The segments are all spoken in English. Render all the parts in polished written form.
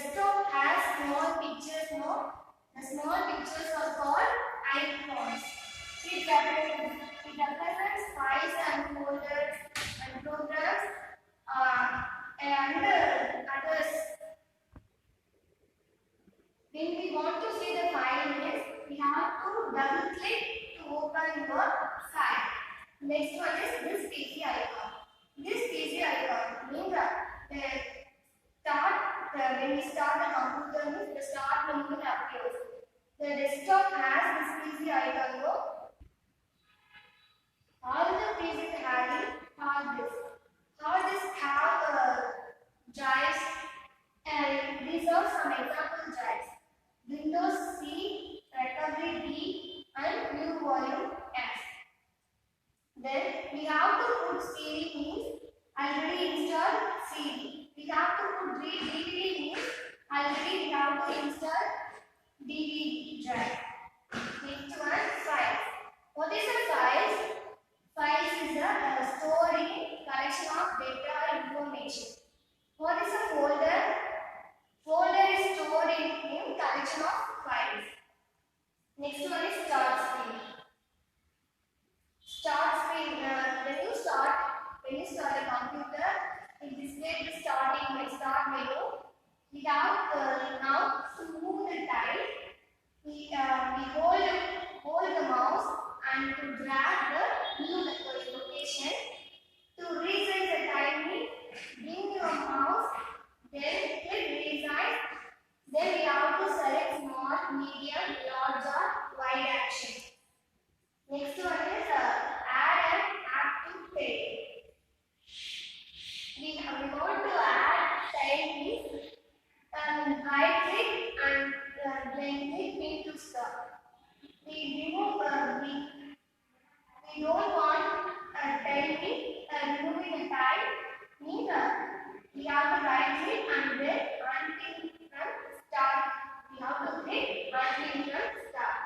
desktop has small pictures, no? The small pictures are called icons. It represents files and folders and programs and others. When we want to see the file is, we have to double click to open your file. Next one is this PC icon. This PC icon means when we start the computer means the start menu appears. The desktop has this PC icon. All the PCs having hard disk. Hard disk have drives, and these are some example drives. Windows C, Recovery D, and New Volume S. Then we have to put CD means already installed CD. We have to put DVD means already we have to install DVD drive. Next one, files. What is a files? Files is a stored collection of data or information. What is a folder? Folder is stored in collection of files. Next one is start screen. Start screen. When you start a computer, it displays the start menu. We have now to move the tile. We hold the mouse and to drag the new location. To resize the tile, bring your mouse, then click resize. Then we have to select small, medium, large or wide action. Next one is add an active page. We want to add tile piece. Right click and then click pin to start. We don't want tile piece. Removing a tile means we have to right click and then unpin from start. We have to click unpin from start.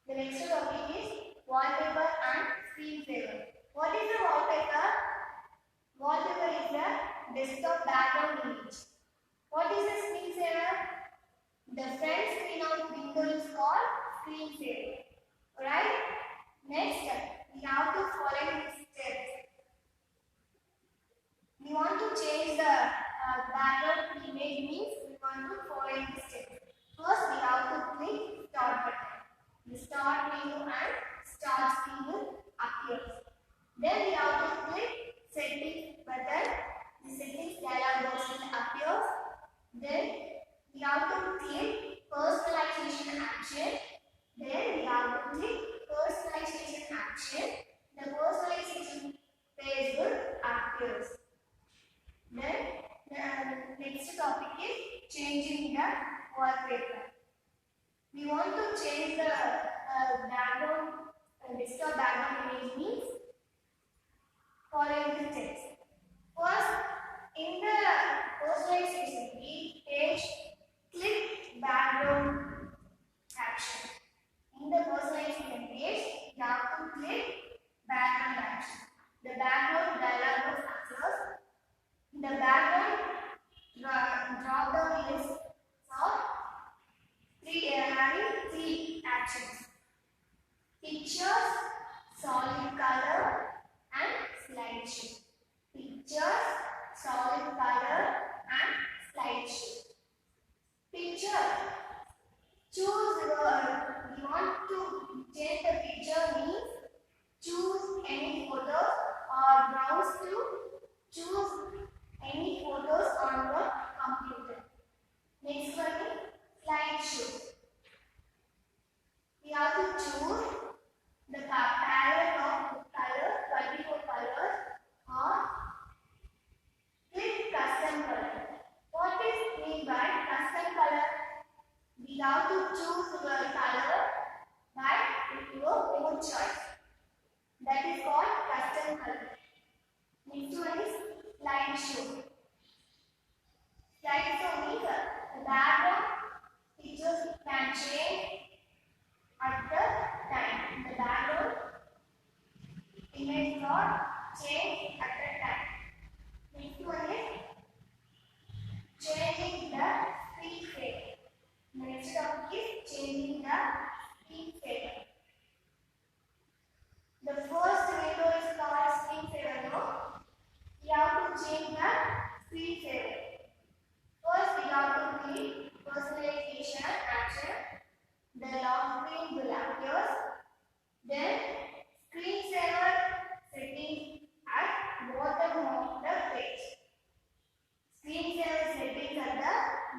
The next topic is wallpaper and screensaver. What is a wallpaper? Wallpaper is the desktop background image. What is a screensaver? The front screen of Windows is called screensaver. Alright? Next, we have to follow these steps. We want to change the background image means we want to follow these steps. First, we have to click start button. The start menu and start screen will appear. Then we have to click settings button. The settings dialog box will appear. Then we have to click personalization action. Then we have to click personalization action. The personalization page will appear. Then the next topic is changing the wallpaper. We want to change the desktop background image means following the steps. First, in the personalization page, click background action. In the personalization page, you have to click background action. The background dialog box appears. The background drop down list of having three actions: pictures, solid color, and slideshow. Pictures, solid color, and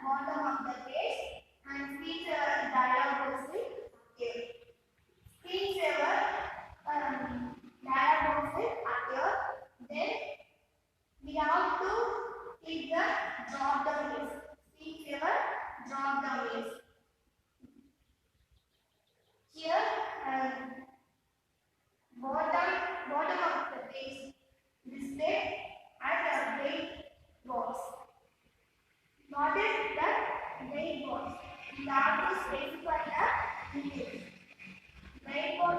bottom of the page and screensaver dialog box will appear. Screensaver dialog box will appear. Then we have to click the drop down list. Screensaver drop down list. Here bottom of the page display as a white box. What is the white box? We have to specify the details. White box,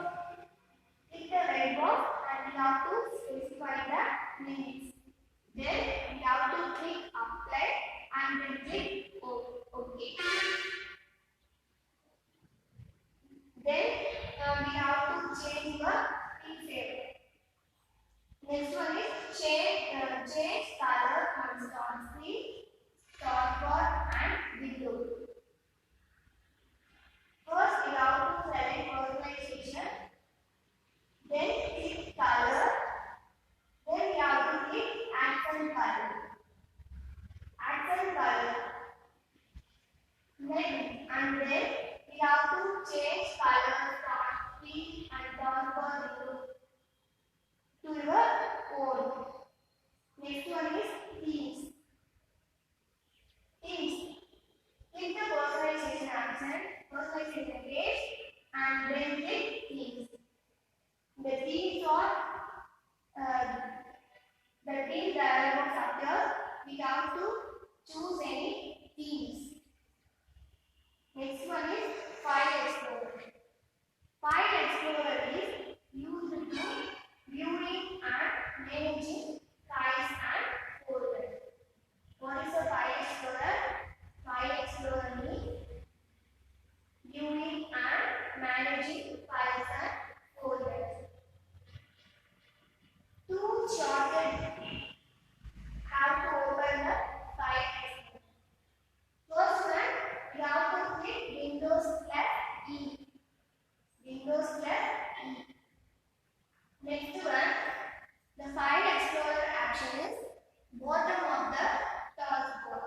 click the white box and we have to specify the limits. Then we have to click apply and then click OK. Then we have to change the screensaver. Next one is change color on start screen, start bar and window. First we have to select personalization. Then click color. Then we have to click accent color. Accent color. And then we have to change color start screen and start bar window to your own. Next one is themes. Themes. Click the personalization option, personalization page, and then click themes. The themes are the theme dialog box appears. We have to choose any themes. Next one is File Explorer. File Explorer is used to viewing and managing files and folders. What is a File Explorer? File Explorer means viewing and managing files and folders. Two shortcuts how to open the File Explorer. First one, you have to click Windows plus E. Windows plus E. Next one, the File Explorer action is bottom of the taskbar.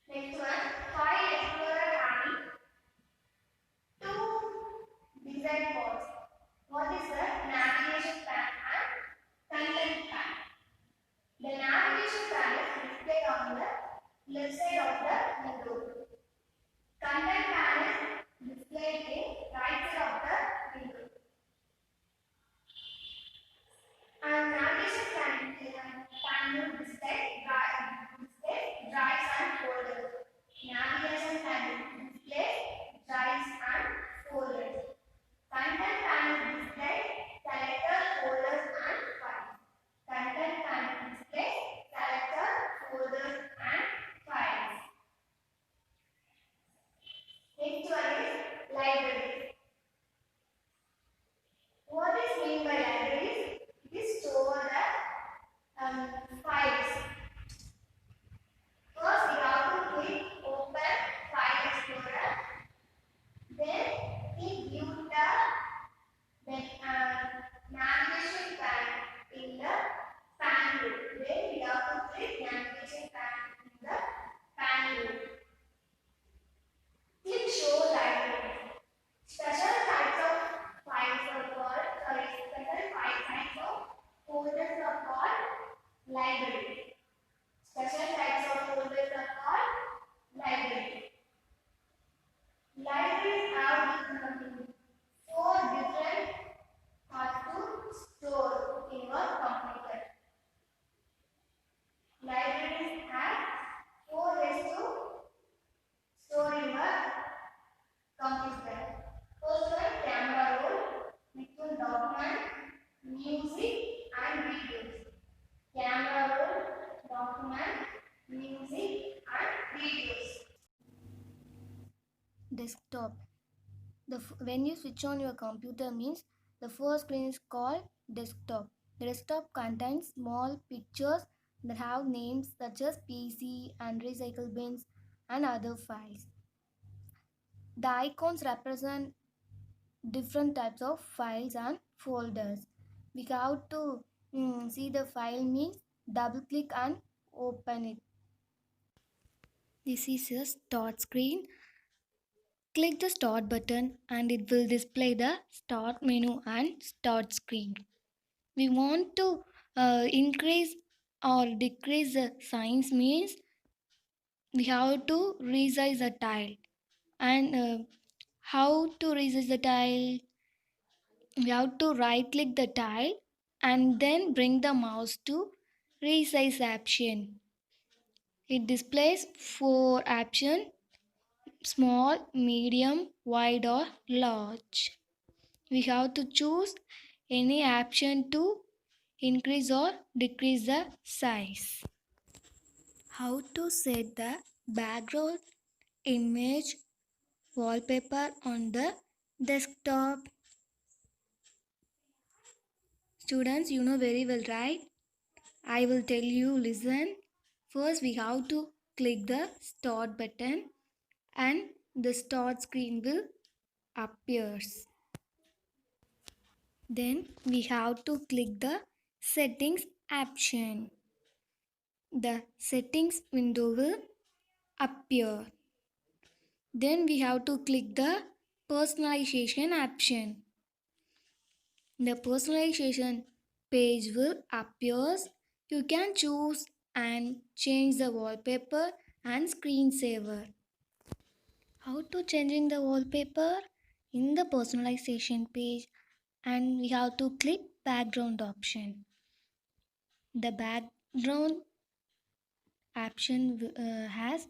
Next one, File Explorer having two design pods. What is the navigation pane and content pane? The navigation pane is displayed on the left side of the window. Content pane is displayed in right side of the window. And navigation pane will display drives and folders. Navigation pane display drives and folders. Content pane display selector, folders and files. Content pane display selector, folders and files. Next one is libraries. What is meant by libraries? It is store the files. First we have to click open File Explorer. Then click view tab. Then navigation pane in the pan view. Then we have to click navigation pane in the pan view. Click show library. Special types of files are called, special file types of folders are called library. Special types of folders are called library. Libraries have four different parts to store in your computer. Libraries have four ways to store in your computer. First one, camera roll, next one, document, music and videos. Camera roll, document, music and videos. Desktop. When you switch on your computer means the first screen is called desktop. The desktop contains small pictures that have names such as PC and recycle bins and other files. The icons represent different types of files and folders. We have to see the file means double click and open it. This is a start screen. Click the start button and it will display the start menu and start screen. We want to increase or decrease the size means we have to resize the tile. And how to resize the tile? We have to right click the tile and then bring the mouse to resize option. It displays four options: small, medium, wide or large. We have to choose any option to increase or decrease the size. How to set the background image wallpaper on the desktop? Students, you know very well, right? I will tell you, listen. First, we have to click the start button and the start screen will appears. Then we have to click the settings option. The settings window will appear. Then we have to click the personalization option. The personalization page will appear. You can choose and change the wallpaper and screensaver. How to changing the wallpaper? In the personalization page, and we have to click background option. The background option has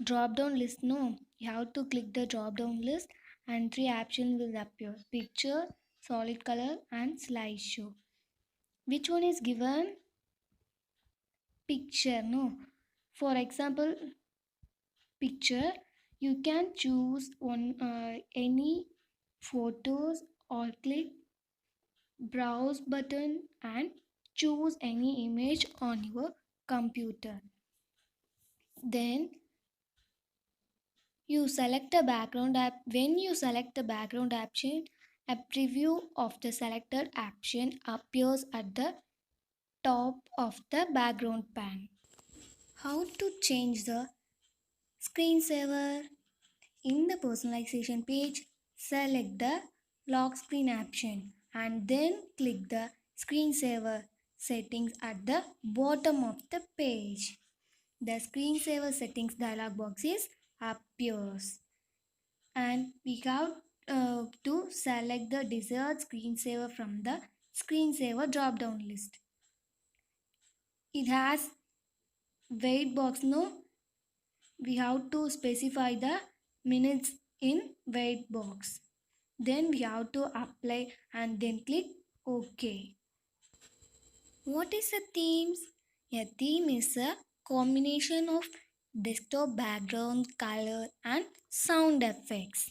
drop down list. No, you have to click the drop down list and three options will appear: picture, solid color and slideshow. Which one is given? Picture. No, for example, picture, you can choose one any photos or click browse button and choose any image on your computer. Then you select the background app. When you select the background option, a preview of the selected option appears at the top of the background pane. How to change the screensaver? In the personalization page, select the lock screen option and then click the screensaver settings at the bottom of the page. The screensaver settings dialog box is appears and we have to select the desired screensaver from the screensaver drop down list. It has wait box. No, we have to specify the minutes in wait box. Then we have to apply and then click OK. What is a theme? A theme is a combination of desktop background, color and sound effects.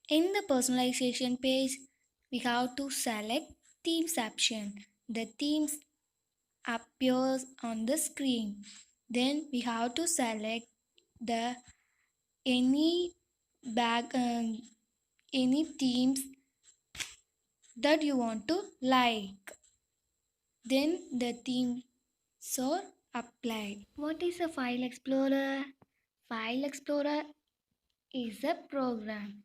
In the personalization page, we have to select themes option. The themes appears on the screen. Then we have to select the any any themes that you want to like. Then the themes are applied. What is a file explorer? File explorer is a program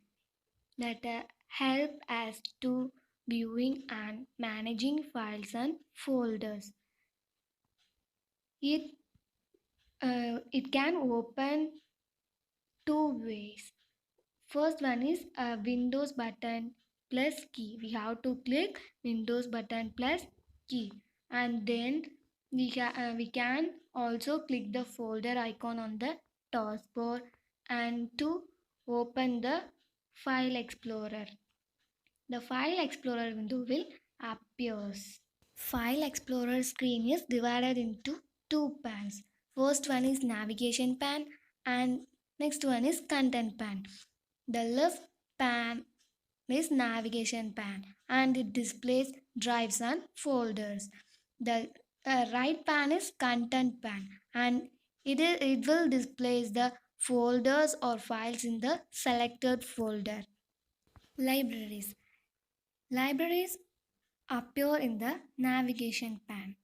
that help us to viewing and managing files and folders. It can open two ways. First one is a Windows button plus key. We have to click Windows button plus key, and then we can also click the folder icon on the taskbar and to open the file explorer. The file explorer window will appears. File explorer screen is divided into two panes. First one is navigation pane and next one is content pane. The left pane is navigation pane and it displays drives and folders. The right pane is content pane and it will display the folders or files in the selected folder. Libraries. Libraries appear in the navigation pane.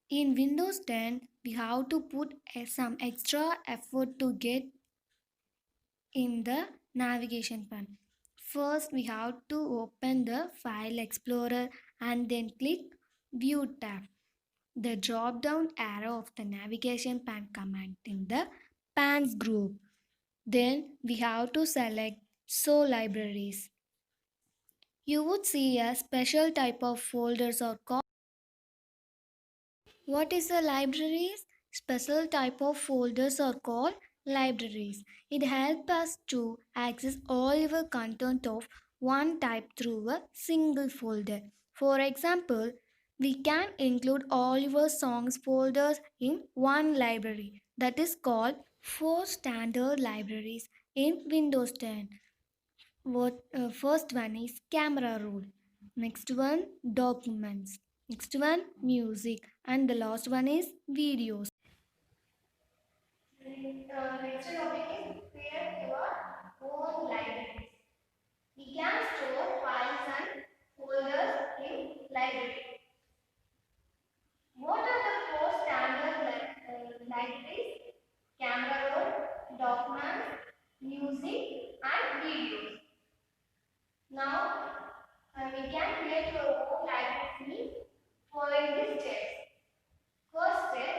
In Windows 10, we have to put some extra effort to get in the navigation pane. First, we have to open the File Explorer and then click View tab. The drop down arrow of the navigation pane command in the pans group. Then we have to select Show Libraries. You would see a special type of folders or called. What is a libraries? Special type of folders are called libraries. It helps us to access all your content of one type through a single folder. For example, we can include all your songs folders in one library that is called four standard libraries in Windows 10. First one is camera roll. Next one documents. Next one music. And the last one is videos. Next topic is create your own libraries. We can store files and folders in library. What are the four standard libraries? Camera roll, documents, music, and videos. Now, we can create your own library following these steps. First step,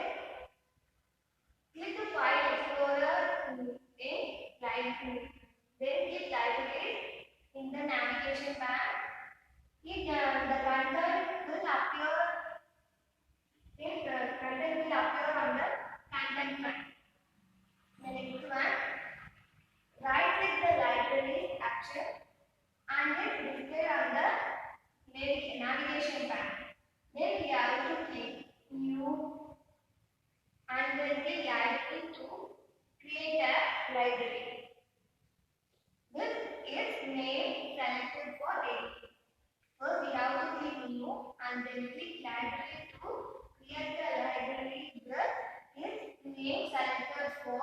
click the File Explorer in Library. Then click Libraries in the navigation bar. The content will appear on the content pane. The next one, right click the libraries action and then display on the navigation pane. Then we have to click New and then click Library to create a library. This is name selected for editing. First we have to click New and then click Library to create the library with its name selected for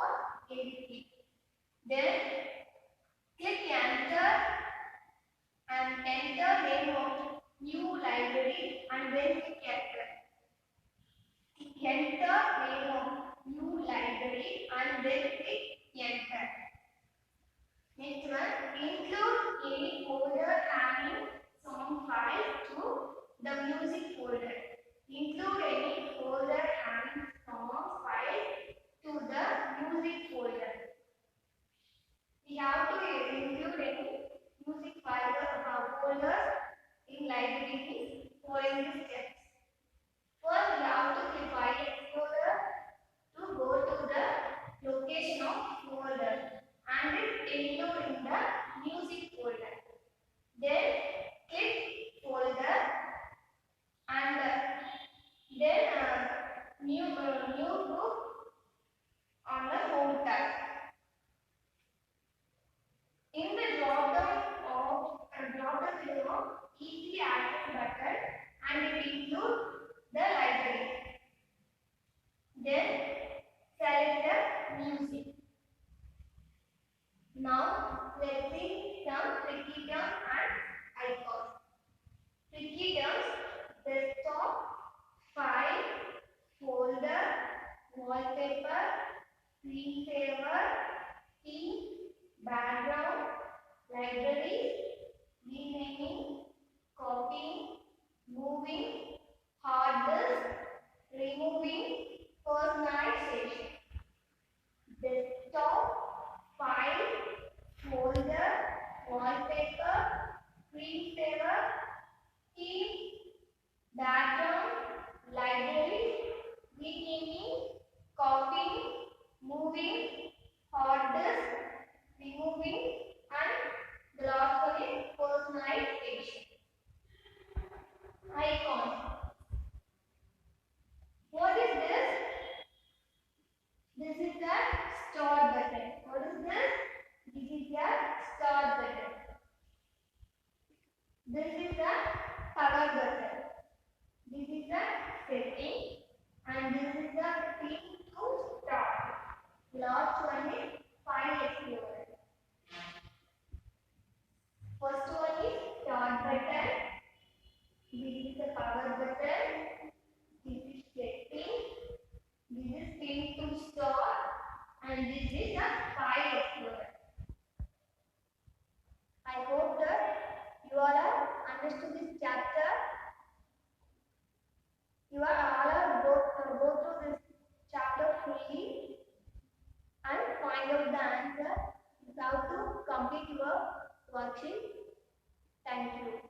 editing. Then click Enter and enter name of new library and then click Enter. Enter name of new library and then click Enter. Next one, include any folder having song file to the music folder. Include any folder having song file to the music folder. We have to include any music folders in library following the steps. First, we have to click File Explorer to go to the location of folder and it include in the music folder. Then click folder and then new group on the home tab. In the drop down below, easily access button and it includes the library. Then select the music. Now let's see some tricky terms and icons. Tricky terms: desktop, file, folder, wallpaper, screensaver, theme, background, library, renaming, copying, moving, hard disk, removing, personalization. Desktop, file, folder, wallpaper, screensaver, theme, background, library, renaming, copying, moving, hard disk, removing, and the last one is personalization. Icon. What is this? and this is the file explorer. I hope that you all have understood this chapter. You are all are go through this chapter fully and find out the answer. You have to complete your worksheet. Thank you.